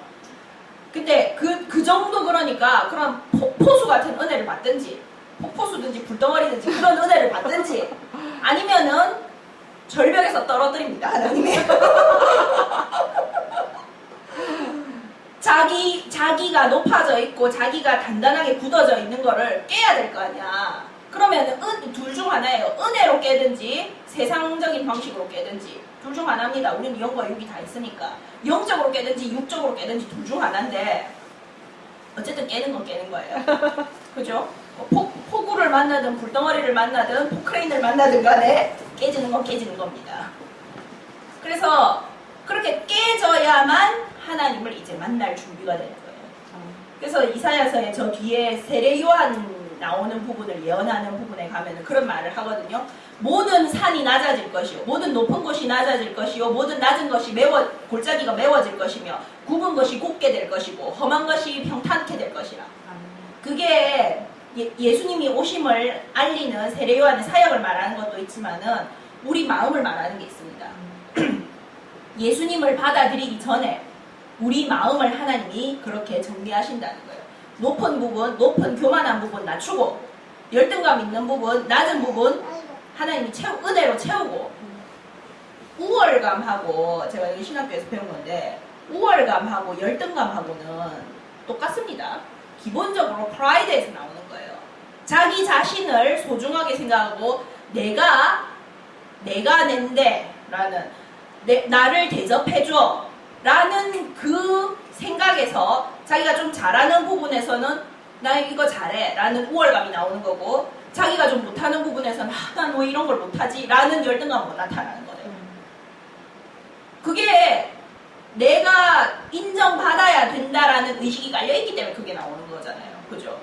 근데 그 정도 그러니까 그런 폭포수 같은 은혜를 받든지 폭포수든지 불덩어리든지 그런 은혜를 받든지 아니면은 절벽에서 떨어뜨립니다. 하나님이. 자기가 높아져 있고 자기가 단단하게 굳어져 있는 거를 깨야 될 거 아니야. 그러면 둘 중 하나예요. 은혜로 깨든지 세상적인 방식으로 깨든지 둘 중 하나입니다. 우리는 영과 육이 다 있으니까 영적으로 깨든지 육적으로 깨든지 둘 중 하나인데 어쨌든 깨는 건 깨는 거예요. 그죠? 폭우를 만나든 불덩어리를 만나든 포크레인을 만나든 간에 깨지는 건 깨지는 겁니다. 그래서 그렇게 깨져야만 하나님을 이제 만날 준비가 되는 거예요. 그래서 이사야서의 저 뒤에 세례 요한 나오는 부분을 예언하는 부분에 가면은 그런 말을 하거든요. 모든 산이 낮아질 것이요, 모든 높은 곳이 낮아질 것이요, 모든 낮은 것이 골짜기가 메워질 것이며, 굽은 것이 곱게 될 것이고, 험한 것이 평탄케 될 것이라. 그게 예수님이 오심을 알리는 세례 요한의 사역을 말하는 것도 있지만은 우리 마음을 말하는 게 있습니다. 예수님을 받아들이기 전에 우리 마음을 하나님이 그렇게 정리하신다는 거예요. 높은 부분, 높은 교만한 부분 낮추고, 열등감 있는 부분, 낮은 부분 하나님이 은혜로 채우고, 우월감하고, 제가 여기 신학교에서 배운 건데, 우월감하고 열등감하고는 똑같습니다. 기본적으로 프라이드에서 나오는 거예요. 자기 자신을 소중하게 생각하고, 내가 낸데 라는, 나를 대접해줘 라는 그 생각에서 자기가 좀 잘하는 부분에서는 나 이거 잘해 라는 우월감이 나오는 거고, 자기가 좀 못하는 부분에서는 난 왜 이런 걸 못하지 라는 열등감으로 나타나는 거예요. 그게 내가 인정받아야 된다라는 의식이 깔려있기 때문에 그게 나오는 거잖아요. 그죠?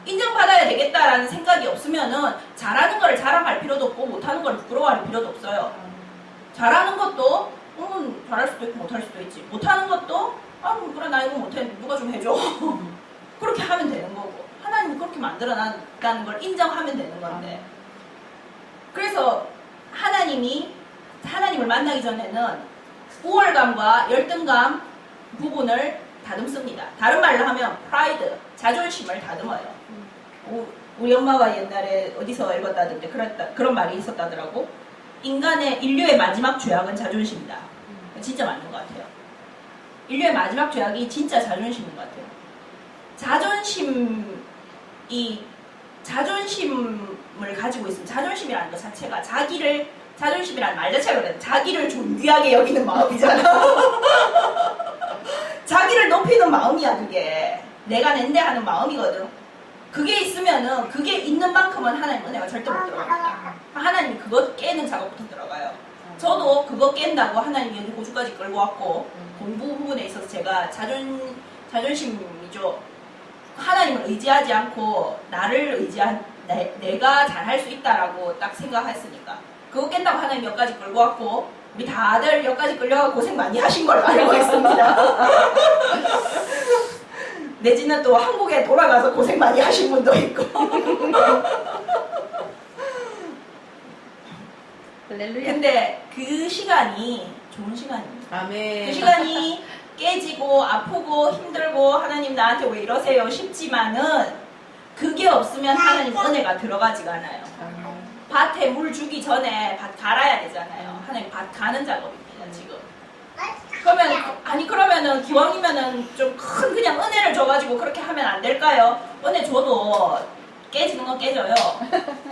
인정받아야 되겠다라는 생각이 없으면은 잘하는 걸 자랑할 필요도 없고 못하는 걸 부끄러워할 필요도 없어요. 잘하는 것도 잘할 수도 있고 못할 수도 있지. 못하는 것도 그래 나 이거 못해 누가 좀 해줘. 그렇게 하면 되는 거고, 하나님이 그렇게 만들어놨다는 걸 인정하면 되는 건데, 그래서 하나님을 만나기 전에는 우월감과 열등감 부분을 다듬습니다. 다른 말로 하면 프라이드, 자존심을 다듬어요. 우리 엄마가 옛날에 어디서 읽었다던데 그런 말이 있었다더라고. 인류의 마지막 죄악은 자존심이다. 진짜 맞는 것 같아요. 인류의 마지막 죄악이 진짜 자존심인 것 같아요. 자존심을 가지고 있으면, 자존심이라는 것 자체가 자존심이라는 말 자체가 그래. 자기를 존귀하게 여기는 마음이잖아. 자기를 높이는 마음이야, 그게. 내가 낸데 하는 마음이거든. 그게 있으면은, 그게 있는 만큼은 하나님 은혜가 절대 못 들어갑니다. 하나님이 그거 깨는 작업부터 들어가요. 저도 그거 깬다고 하나님이 여기 호주까지 끌고 왔고, 공부 부분에 있어서 제가 자존심이죠. 하나님을 의지하지 않고 나를 의지한 내가 잘할 수 있다라고 딱 생각했으니까 그거 깬다고 하나님 여기까지 끌고 왔고, 우리 다들 여기까지 끌려가 고생 많이 하신 걸로 알고 있습니다. 내지는 또 한국에 돌아가서 고생 많이 하신 분도 있고. 근데 그 시간이 좋은 시간입니다. 아멘. 그 시간이 깨지고 아프고 힘들고 하나님 나한테 왜 이러세요 싶지만은, 그게 없으면 하나님 은혜가 들어가지가 않아요. 밭에 물 주기 전에 밭 갈아야 되잖아요. 하나님 밭 가는 작업입니다, 지금. 그러면은 기왕이면은 좀 큰 그냥 은혜를 줘가지고 그렇게 하면 안 될까요? 은혜 줘도 깨지는 건 깨져요.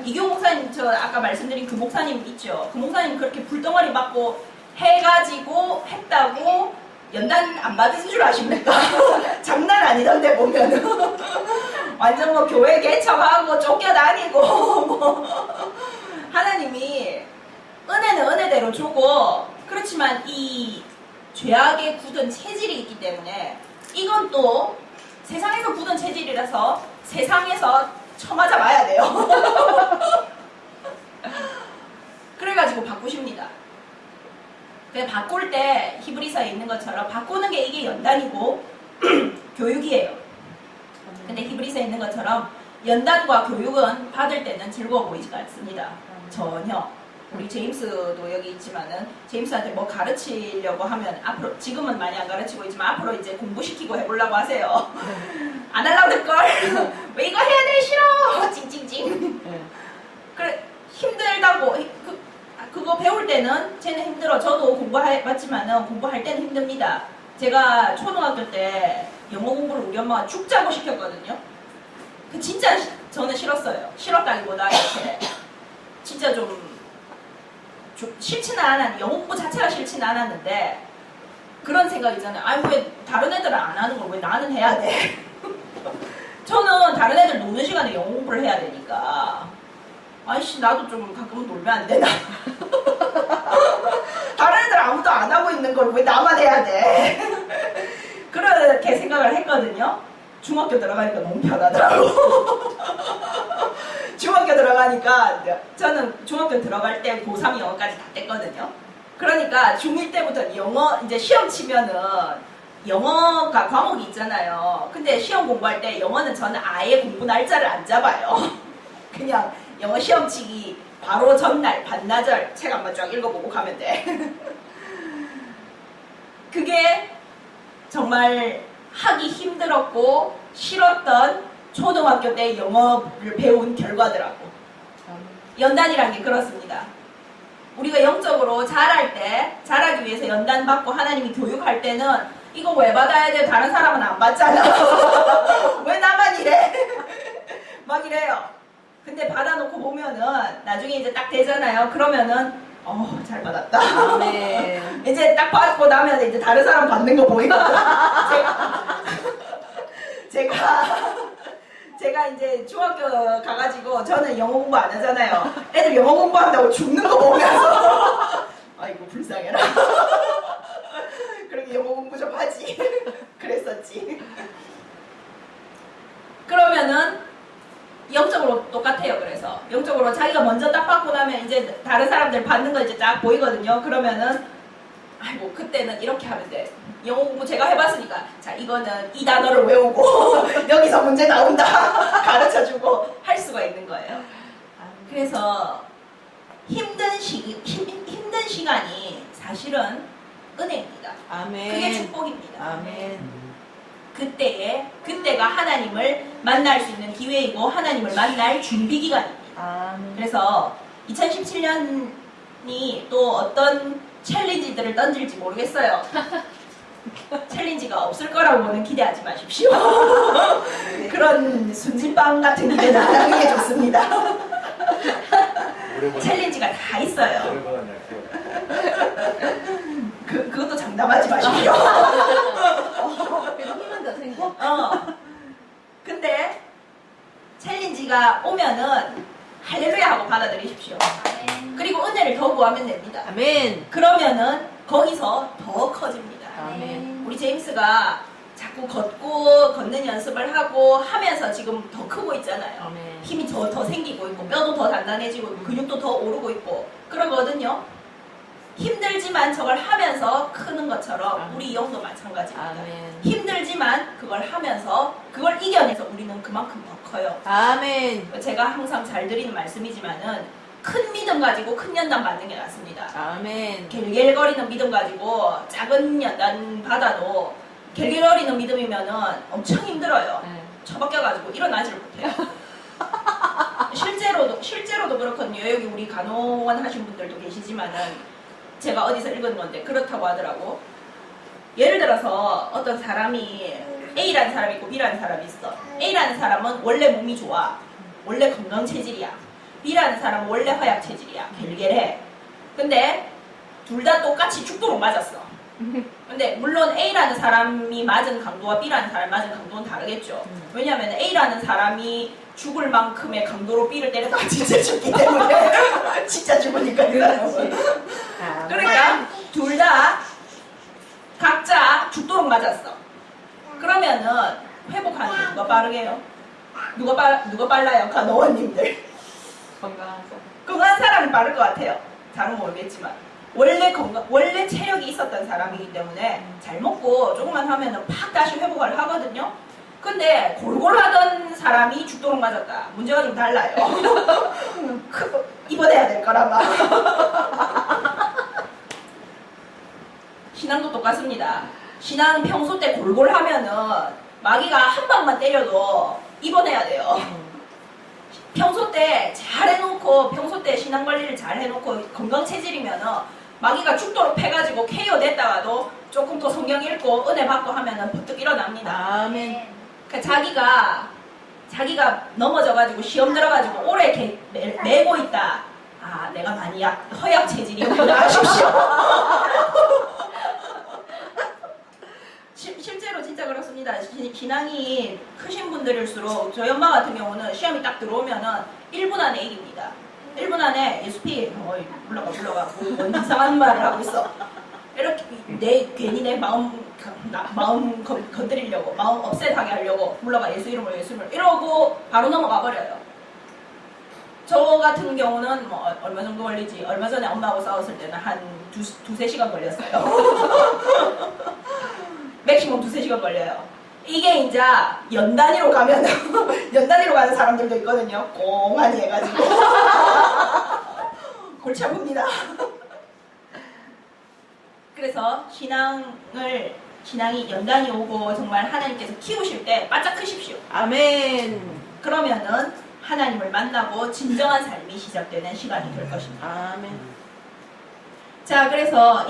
이교 목사님, 저 아까 말씀드린 그 목사님 있죠? 그 목사님 그렇게 불덩어리 맞고 해가지고 했다고 연단 안 받은 줄 아십니까? 장난 아니던데 보면은. 완전 뭐 교회 개척하고 쫓겨다니고 하나님이 은혜는 은혜대로 주고, 그렇지만 이 죄악에 굳은 체질이 있기 때문에 이건 또 세상에서 굳은 체질이라서 세상에서 쳐맞아 봐야 돼요. 그래가지고 바꾸십니다. 바꿀 때 히브리서에 있는 것처럼 바꾸는 게 이게 연단이고 교육이에요. 근데 히브리서에 있는 것처럼 연단과 교육은 받을 때는 즐거워 보이지가 않습니다. 전혀. 우리 제임스도 여기 있지만은 제임스한테 뭐 가르치려고 하면 앞으로, 지금은 많이 안 가르치고 있지만 앞으로 이제 공부시키고 해보려고 하세요. 안 하려고 그럴걸. 왜 이거 해야 돼? 싫어. 찡찡찡. 그래, 힘들다고. 그거 배울 때는 쟤는 힘들어. 저도 공부해봤지만은 공부할 때는 힘듭니다. 제가 초등학교 때 영어 공부를 우리 엄마가 죽자고 시켰거든요. 진짜 저는 싫었어요. 싫었다기보다 이렇게 진짜 좀 싫지는 않았는데, 영어 공부 자체가 싫지는 않았는데 그런 생각이잖아요. 아니 왜 다른 애들은 안 하는 걸 왜 나는 해야 돼? 저는 다른 애들 노는 시간에 영어 공부를 해야 되니까, 아이씨 나도 좀 가끔은 놀면 안 되나? 다른 애들 아무도 안 안 하고 있는 걸 왜 나만 해야 돼? 그렇게 생각을 했거든요. 중학교 들어가니까 너무 편하더라고. 중학교 들어가니까 저는 중학교 들어갈 때 고3 영어까지 다 뗐거든요. 그러니까 중1 때부터 영어 이제 시험 치면은 영어가 과목이 있잖아요. 근데 시험 공부할 때 영어는 저는 아예 공부 날짜를 안 잡아요. 그냥 영어 시험 치기 바로 전날 반나절 책 한번 쫙 읽어보고 가면 돼. 그게 정말 하기 힘들었고 싫었던 초등학교 때 영어를 배운 결과더라고. 연단이란 게 그렇습니다. 우리가 영적으로 잘하기 위해서 연단 받고 하나님이 교육할 때는 이거 왜 받아야 돼? 다른 사람은 안 받잖아. 왜 나만 이래? 막 이래요. 근데 받아놓고 보면은 나중에 이제 딱 되잖아요. 그러면은 잘 받았다. 네. 이제 딱 받고 나면 이제 다른 사람 받는 거 보이거든. 제가 이제 중학교 가가지고 저는 영어 공부 안 하잖아요. 애들 영어 공부한다고 죽는 거 보면서 아이고 불쌍해라. 그렇게 영어 공부 좀 하지. 그랬었지. 그러면은 영적으로 똑같아요. 그래서 영적으로 자기가 먼저 딱 받고 나면 이제 다른 사람들 받는 거 이제 딱 보이거든요. 그러면은 아이고 그때는 이렇게 하면 돼. 영어 공부 제가 해봤으니까 자 이거는 이 단어를 외우고 여기서 문제 나온다 가르쳐주고 할 수가 있는 거예요. 그래서 힘든 시간이 사실은 은혜입니다. 아멘. 그게 축복입니다. 아멘. 그때가 하나님을 만날 수 있는 기회이고 하나님을 만날 준비 기간입니다. 아멘. 그래서 2017년이 또 어떤 챌린지들을 던질지 모르겠어요. 챌린지가 없을 거라고는 기대하지 마십시오. 그런 순진빵 같은 기대는 안 하는 게 좋습니다. 챌린지가 다 있어요. 그것도 장담하지 마십시오. 힘은 더 생겨. 근데 챌린지가 오면은 할렐루야 하고 받아들이십시오. 그리고 은혜를 더 구하면 됩니다. 아멘. 그러면은 거기서 더 커집니다. 아멘. 우리 제임스가 자꾸 걷는 연습을 하고 하면서 지금 더 크고 있잖아요. 아멘. 힘이 더 생기고 있고 뼈도 더 단단해지고 있고 근육도 더 오르고 있고 그러거든요. 힘들지만 저걸 하면서 크는 것처럼 우리 영도 마찬가지입니다. 아멘. 힘들지만 그걸 하면서 그걸 이겨내서 우리는 그만큼 더 커요. 아멘. 제가 항상 잘 드리는 말씀이지만은 큰 믿음 가지고 큰 연단 받는 게 낫습니다. 아멘. 겔겔거리는 믿음 가지고 작은 연단 받아도 겔겔거리는 믿음이면은 엄청 힘들어요. 네. 처박혀가지고 일어나지를 못해요. 실제로도 그렇거든요. 여기 우리 간호원 하신 분들도 계시지만은 제가 어디서 읽은 건데 그렇다고 하더라고. 예를 들어서 어떤 사람이 A라는 사람이 있고 B라는 사람이 있어. A라는 사람은 원래 몸이 좋아. 원래 건강 체질이야. B라는 사람은 원래 허약 체질이야. 겔겔해. 근데 둘 다 똑같이 죽도록 맞았어. 근데 물론 A라는 사람이 맞은 강도와 B라는 사람이 맞은 강도는 다르겠죠. 왜냐하면 A라는 사람이 죽을 만큼의 강도로 B를 때렸다가 진짜 죽기 때문에 진짜 죽으니까 그러니까 둘 다 각자 죽도록 맞았어. 그러면은 회복하는 게 누가 빠르게요? 누가 빨라요? 간호원님들. 건강한 사람이 빠를 것 같아요. 잘은 모르겠지만 원래 체력이 있었던 사람이기 때문에 잘 먹고 조금만 하면은 팍 다시 회복을 하거든요. 근데 골골 하던 사람이 죽도록 맞았다. 문제가 좀 달라요. 입원해야 될 거라마. 신앙도 똑같습니다. 신앙 평소 때 골골 하면은 마귀가 한 방만 때려도 입원해야 돼요. 평소 때 잘 해놓고 평소 때 신앙 관리를 잘 해놓고 건강 체질이면은 마귀가 죽도록 패가지고 KO 됐다가도 조금 더 성경 읽고 은혜 받고 하면은 버뜩 일어납니다. 아멘. 그러니까 자기가 넘어져가지고 시험 들어가지고 오래 매고 있다. 아 내가 많이 허약 체질이구나 하십시오. 실제로 진짜 그렇습니다. 신앙이 크신 분들일수록 저희 엄마 같은 경우는 시험이 딱 들어오면은 1분 안에 이깁니다. 1분 안에 SP 물러가 뭔 이상한 말을 하고 있어. 이렇게 괜히 내 마음 건드리려고, 마음 업셋하게 하려고 불러가 예수 이름으로 이러고 바로 넘어가 버려요. 저 같은 경우는 뭐 얼마 정도 걸리지? 얼마 전에 엄마하고 싸웠을 때는 한 두세 시간 걸렸어요. 맥시멈 두세 시간 걸려요. 이게 이제 연 단위로 가면 연 단위로 가는 사람들도 있거든요. 꽁하니 해가지고 골치 아픕니다. 그래서 신앙이 연단이 오고 정말 하나님께서 키우실 때 바짝 크십시오. 아멘. 그러면은 하나님을 만나고 진정한 삶이 시작되는 시간이 될 것입니다. 아멘. 자, 그래서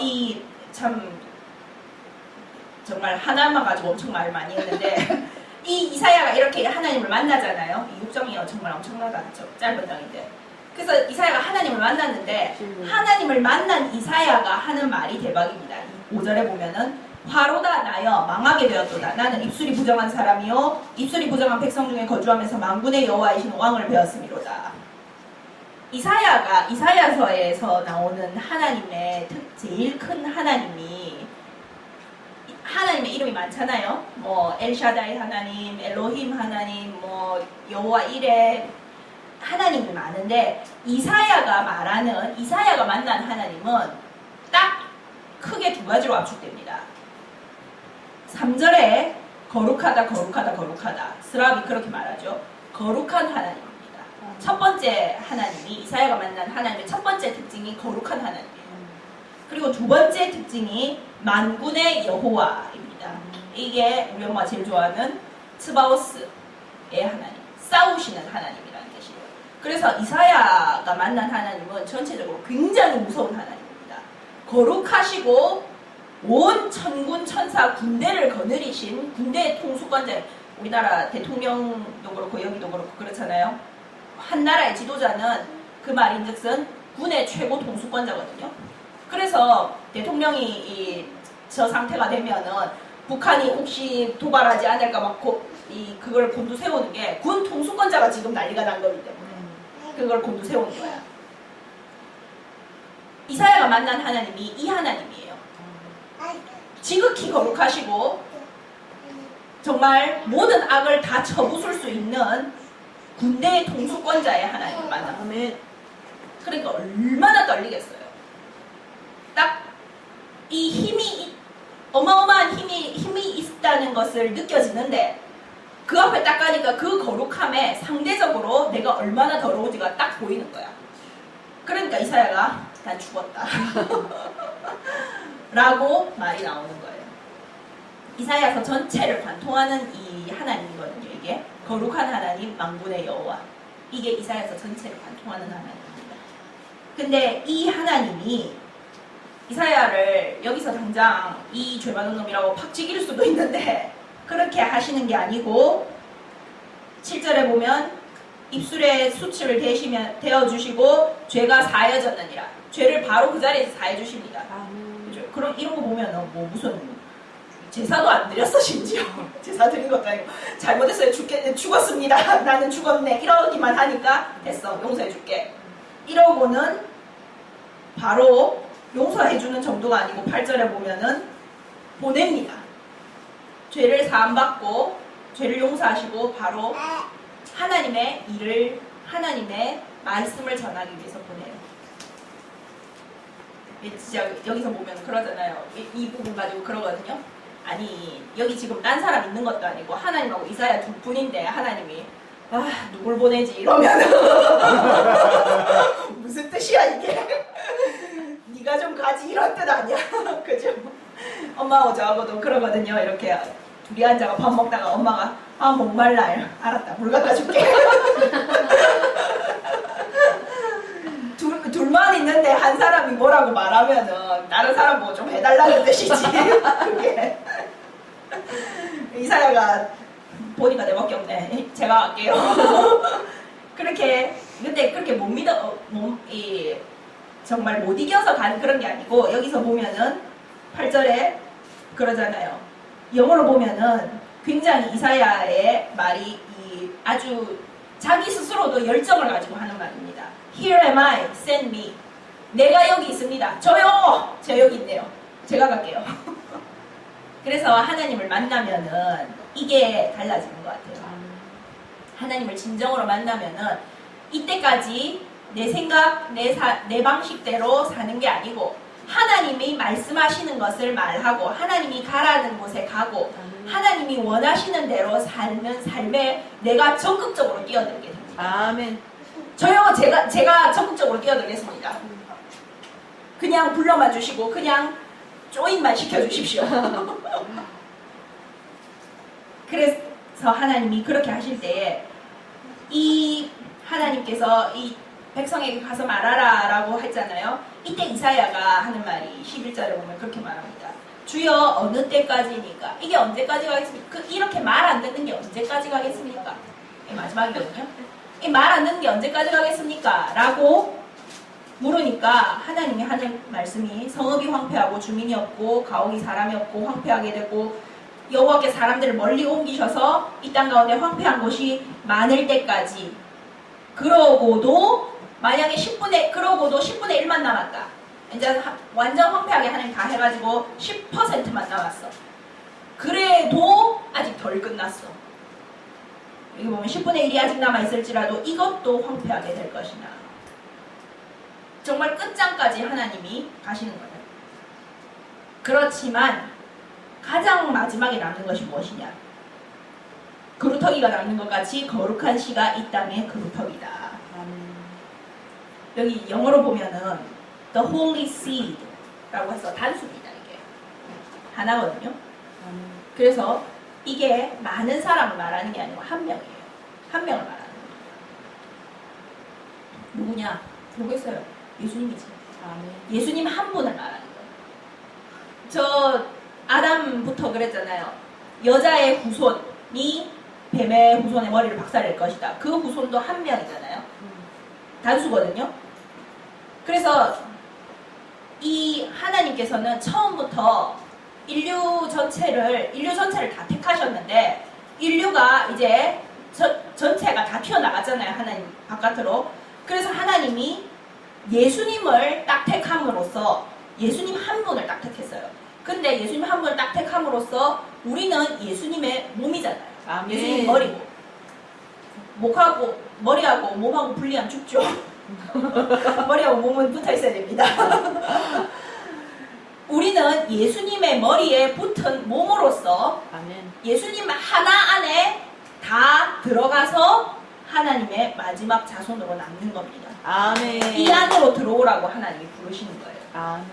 정말 하나만 가지고 엄청 말 많이 했는데 이 이사야가 이렇게 하나님을 만나잖아요. 이 6장이요 정말 엄청나다. 짧은 장인데. 그래서 이사야가 하나님을 만났는데 하나님을 만난 이사야가 하는 말이 대박입니다. 5절에 보면은 화로다 나여 망하게 되었도다. 나는 입술이 부정한 사람이요 입술이 부정한 백성 중에 거주하면서 만군의 여호와이신 왕을 배웠음이로다. 이사야서에서 나오는 하나님의 제일 큰 하나님의 이름이 많잖아요. 뭐 엘샤다이 하나님, 엘로힘 하나님, 뭐 여호와 이레 하나님이 많은데 이사야가 만난 하나님은 딱 크게 두 가지로 압축됩니다. 3절에 거룩하다 스라비 그렇게 말하죠. 거룩한 하나님입니다. 첫 번째 하나님이 이사야가 만난 하나님의 첫 번째 특징이 거룩한 하나님이에요. 그리고 두 번째 특징이 만군의 여호와입니다. 이게 우리 엄마가 제일 좋아하는 츠바오스의 하나님, 싸우시는 하나님이라는 뜻이에요. 그래서 이사야가 만난 하나님은 전체적으로 굉장히 무서운 하나님입니다. 거룩하시고 온 천군 천사 군대를 거느리신 군대의 통수권자, 우리나라 대통령도 그렇고 여기도 그렇고 그렇잖아요. 한 나라의 지도자는 그 말인즉슨 군의 최고 통수권자거든요. 그래서 대통령이 저 상태가 되면은 북한이 혹시 도발하지 않을까 막 그걸 곤두세우는 게 군 통수권자가 지금 난리가 난 거기 때문에 그걸 곤두세우는 거야. 이사야가 만난 하나님이 이 하나님이에요. 지극히 거룩하시고 정말 모든 악을 다 쳐부술 수 있는 군대의 통수권자의 하나님을 만나면 그러니까 얼마나 떨리겠어요. 딱 이 어마어마한 힘이 있다는 것을 느껴지는데 그 앞에 딱 가니까 그 거룩함에 상대적으로 내가 얼마나 더러운지가 딱 보이는 거야. 그러니까 이사야가 난 죽었다 라고 말이 나오는 거예요. 이사야서 전체를 관통하는 이 하나님이거든요. 이게 거룩한 하나님, 만군의 여호와. 이게 이사야서 전체를 관통하는 하나님입니다. 근데 이 하나님이 이사야를 여기서 당장 이 죄 많은 놈이라고 팍 죽일 수도 있는데 그렇게 하시는 게 아니고 7절에 보면 입술에 수치를 대어주시고 죄가 사해졌느니라. 죄를 바로 그 자리에서 사해주십니다. 그죠? 그럼 이런 거 보면 뭐 무슨 제사도 안 드렸어 심지어. 제사 드린 것도 아니고 잘못했어요. 죽었습니다. 나는 죽었네. 이러기만 하니까 됐어. 용서해줄게. 이러고는 바로 용서해주는 정도가 아니고 8절에 보면은 보냅니다. 죄를 사함받고 죄를 용서하시고 바로 하나님의 일을 하나님의 말씀을 전하기 위해서 보내요. 진짜 여기서 보면 그러잖아요. 이 부분 가지고 그러거든요. 아니 여기 지금 딴 사람 있는 것도 아니고 하나님하고 이사야 두 분인데 하나님이 누굴 보내지 이러면 무슨 뜻이야 이게. 네가 좀 가지 이런 뜻 아니야. 그죠? 엄마하고 저하고도 그러거든요. 이렇게 둘이 앉아가 밥 먹다가 엄마가 목말라. 알았다. 물 갖다 줄게. 둘만 있는데 한 사람이 뭐라고 말하면은 다른 사람 뭐 좀 해달라는 뜻이지. 그게 이사야가 보니까 내밖에 없네. 제가 할게요. 근데 그렇게 못 믿어 정말 못 이겨서 가는 그런 게 아니고 여기서 보면은 8절에 그러잖아요. 영어로 보면은 굉장히 이사야의 말이 아주 자기 스스로도 열정을 가지고 하는 말입니다. Here am I, send me. 내가 여기 있습니다. 저요! 저 여기 있네요. 제가 갈게요. 그래서 하나님을 만나면은 이게 달라지는 것 같아요. 하나님을 진정으로 만나면은 이때까지 내 생각, 내 방식대로 사는 게 아니고 하나님이 말씀하시는 것을 말하고 하나님이 가라는 곳에 가고 하나님이 원하시는 대로 살는 삶에 내가 적극적으로 뛰어들게 됩니다. 아멘. 저요, 제가 적극적으로 뛰어들겠습니다. 그냥 불러만 주시고 그냥 조인만 시켜주십시오. 그래서 하나님이 그렇게 하실 때에 이 하나님께서 이 백성에게 가서 말하라 라고 했잖아요. 이때 이사야가 하는 말이 11절에 보면 그렇게 말합니다. 주여 어느 때까지니까? 이게 언제까지 가겠습니까? 이렇게 말 안 듣는 게 언제까지 가겠습니까? 이게 마지막이거든요. 이 말 안 듣는 게 언제까지 가겠습니까? 라고 물으니까 하나님이 하는 말씀이 성읍이 황폐하고 주민이 없고 가옥이 사람이 없고 황폐하게 되고 여호와께 사람들을 멀리 옮기셔서 이 땅 가운데 황폐한 곳이 많을 때까지 그러고도 10분의 1만 남았다. 이제 완전 황폐하게 하나님 다 해가지고 10%만 남았어. 그래도 아직 덜 끝났어. 여기 보면 10분의 1이 아직 남아있을지라도 이것도 황폐하게 될 것이나. 정말 끝장까지 하나님이 가시는 거예요. 그렇지만 가장 마지막에 남는 것이 무엇이냐? 그루터기가 남는 것 같이 거룩한 씨가 이 땅의 그루터기다. 여기 영어로 보면은 The Holy Seed 라고 해서 단수입니다. 이게 하나거든요. 그래서 이게 많은 사람을 말하는 게 아니고 한 명이에요. 한 명을 말하는 거예요. 누구냐? 모르겠어요. 예수님이지. 예수님 한 분을 말하는 거예요. 저 아담부터 그랬잖아요. 여자의 후손이 뱀의 후손의 머리를 박살낼 것이다. 그 후손도 한 명이잖아요. 단수거든요. 그래서 이 하나님께서는 처음부터 인류 전체를 다 택하셨는데 인류가 이제 전체가 다 튀어나갔잖아요. 하나님 바깥으로. 그래서 하나님이 예수님을 딱 택함으로써 예수님 한 분을 딱 택했어요. 근데 예수님 한 분을 딱 택함으로써 우리는 예수님의 몸이잖아요. 예수님 머리고 머리하고 몸하고 분리하면 죽죠. 머리하고 몸은 붙어 있어야 됩니다. 우리는 예수님의 머리에 붙은 몸으로서 예수님 하나 안에 다 들어가서 하나님의 마지막 자손으로 남는 겁니다. 아멘. 이 안으로 들어오라고 하나님이 부르시는 거예요. 아멘.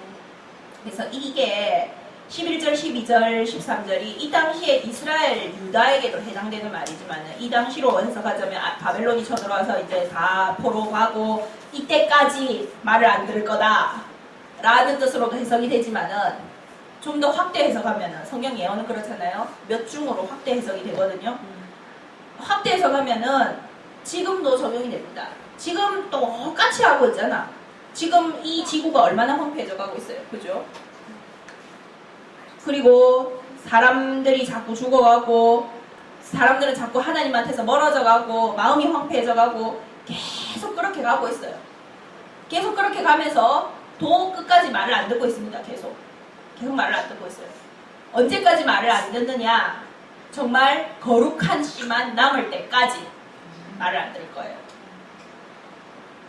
그래서 이게 11절, 12절, 13절이 이 당시에 이스라엘, 유다에게도 해당되는 말이지만 이 당시로 해석하자면 바벨론이 쳐들어와서 이제 다 포로 가고 이때까지 말을 안 들을 거다 라는 뜻으로도 해석이 되지만은 좀 더 확대 해석하면은 성경 예언은 그렇잖아요. 몇 중으로 확대 해석이 되거든요. 확대 해석하면은 지금도 적용이 됩니다. 지금 똑같이 하고 있잖아. 지금 이 지구가 얼마나 황폐해져 가고 있어요. 그죠? 그리고 사람들이 자꾸 죽어가고 사람들은 자꾸 하나님한테서 멀어져 가고 마음이 황폐해져 가고 계속 그렇게 가고 있어요. 계속 그렇게 가면서 도 끝까지 말을 안 듣고 있습니다. 계속 말을 안 듣고 있어요. 언제까지 말을 안 듣느냐? 정말 거룩한 씨만 남을 때까지 말을 안 들을 거예요.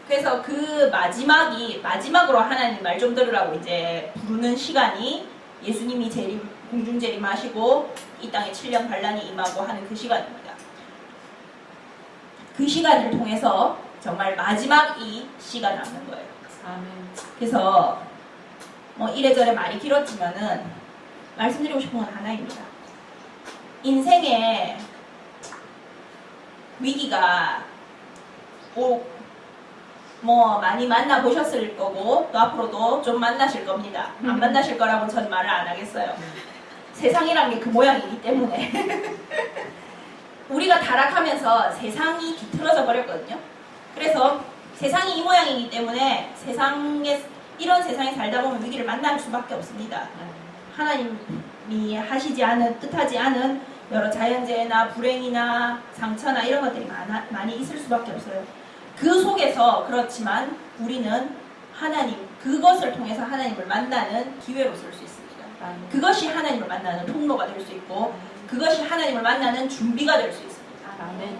그래서 그 마지막으로 하나님 말 좀 들으라고 이제 부르는 시간이 예수님이 공중 재림하시고 이 땅에 7년 반란이 임하고 하는 그 시간입니다. 그 시간을 통해서 정말 마지막 이 씨가 남는 거예요. 아멘. 그래서 뭐 이래저래 말이 길었지만은 말씀드리고 싶은 건 하나입니다. 인생에 위기가 뭐 많이 만나보셨을 거고 또 앞으로도 좀 만나실 겁니다. 안 만나실 거라고 전 말을 안 하겠어요. 세상이란 게 그 모양이기 때문에 우리가 타락하면서 세상이 뒤틀어져 버렸거든요. 그래서 세상이 이 모양이기 때문에 이런 세상에 살다 보면 위기를 만날 수밖에 없습니다. 하나님이 뜻하지 않은 여러 자연재해나 불행이나 상처나 이런 것들이 많이 있을 수밖에 없어요. 그 속에서 그렇지만 우리는 그것을 통해서 하나님을 만나는 기회로 쓸 수 있습니다. 아멘. 그것이 하나님을 만나는 통로가 될 수 있고 그것이 하나님을 만나는 준비가 될 수 있습니다. 아멘.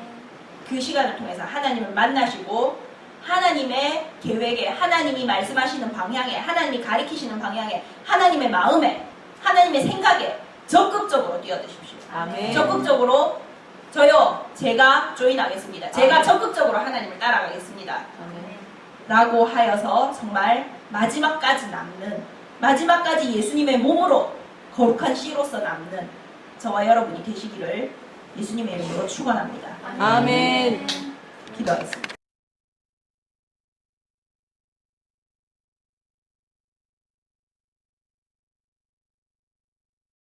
그 시간을 통해서 하나님을 만나시고 하나님의 계획에, 하나님이 말씀하시는 방향에, 하나님이 가리키시는 방향에, 하나님의 마음에, 하나님의 생각에 적극적으로 뛰어드십시오. 아멘. 적극적으로 저요, 제가 조인하겠습니다. 제가 아멘. 적극적으로 하나님을 따라가겠습니다. 아멘. 라고 하여서 정말 마지막까지 남는, 마지막까지 예수님의 몸으로 거룩한 씨로서 남는 저와 여러분이 되시기를 예수님의 이름으로 축원합니다. 아멘. 기도하겠습니다.